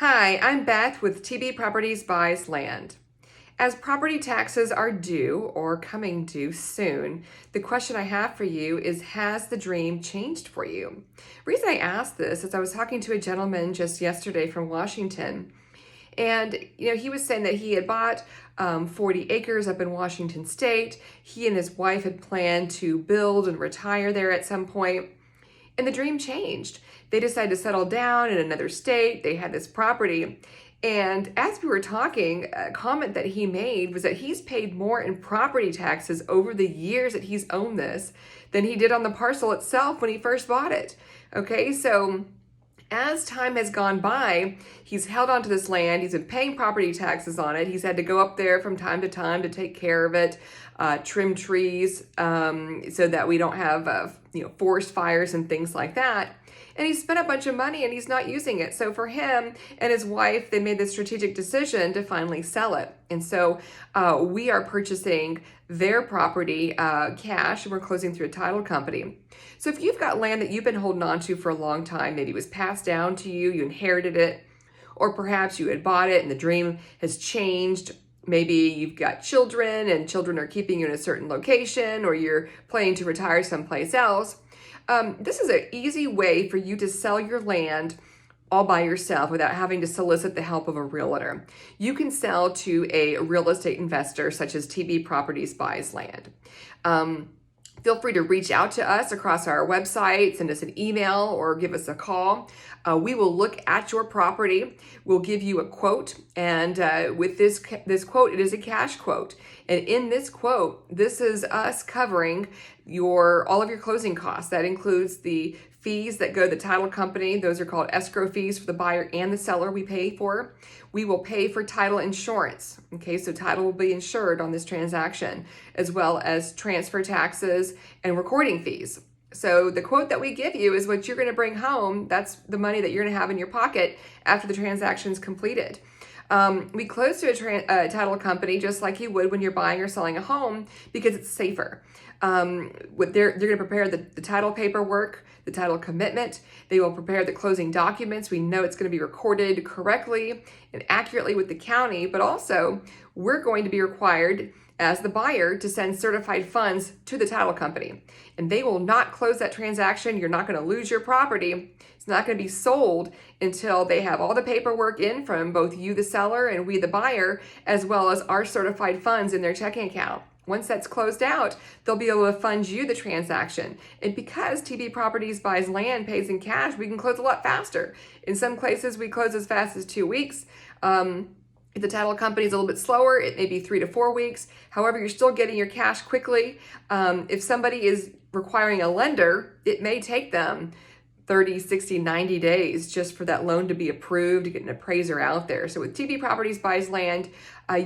Hi, I'm Beth with TB Properties Buys Land. As property taxes are due or coming due soon, the question I have for you is, has the dream changed for you? The reason I asked this is I was talking to a gentleman just yesterday from Washington, and he was saying that he had bought 40 acres up in Washington State. He and his wife had planned to build and retire there at some point. And the dream changed. They decided to settle down in another state. They had this property. And as we were talking, a comment that he made was that he's paid more in property taxes over the years that he's owned this than he did on the parcel itself when he first bought it. Okay, so as time has gone by, he's held onto this land. He's been paying property taxes on it. He's had to go up there from time to time to take care of it, trim trees so that we don't have forest fires and things like that. And he spent a bunch of money and he's not using it. So for him and his wife, they made the strategic decision to finally sell it. And so we are purchasing their property cash, and we're closing through a title company. So if you've got land that you've been holding on to for a long time, maybe it was passed down to you, you inherited it, or perhaps you had bought it and the dream has changed. Maybe you've got children and children are keeping you in a certain location, or you're planning to retire someplace else. This is an easy way for you to sell your land all by yourself without having to solicit the help of a realtor. You can sell to a real estate investor such as TB Properties Buys Land. Feel free to reach out to us across our website, send us an email, or give us a call. We will look at your property. We'll give you a quote, and with this quote, it is a cash quote. And in this quote, this is us covering all of your closing costs. That includes the fees that go to the title company. Those are called escrow fees for the buyer and the seller we pay for. We will pay for title insurance. Okay, so title will be insured on this transaction, as well as transfer taxes and recording fees. So the quote that we give you is what you're going to bring home. That's the money that you're going to have in your pocket after the transaction is completed. We close to a title company just like you would when you're buying or selling a home, because it's safer. They're going to prepare the title paperwork, the title commitment. They will prepare the closing documents. We know it's going to be recorded correctly and accurately with the county, but also we're going to be required as the buyer to send certified funds to the title company. And they will not close that transaction. You're not going to lose your property. It's not going to be sold until they have all the paperwork in from both you, the seller, and we, the buyer, as well as our certified funds in their checking account. Once that's closed out, they'll be able to fund you the transaction. And because TB Properties Buys Land pays in cash, we can close a lot faster. In some places, we close as fast as 2 weeks. If the title company is a little bit slower, it may be 3 to 4 weeks. However, you're still getting your cash quickly. If somebody is requiring a lender, it may take them 30, 60, 90 days just for that loan to be approved, to get an appraiser out there. So with TB Properties Buys Land,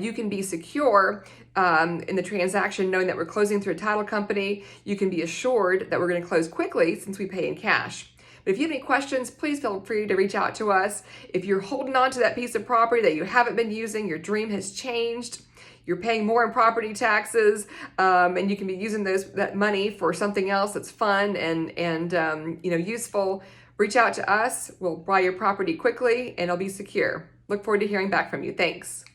you can be secure in the transaction knowing that we're closing through a title company. You can be assured that we're going to close quickly since we pay in cash. But if you have any questions, please feel free to reach out to us. If you're holding on to that piece of property that you haven't been using, your dream has changed, you're paying more in property taxes, and you can be using that money for something else that's fun and useful, reach out to us. We'll buy your property quickly and it'll be secure. Look forward to hearing back from you. Thanks.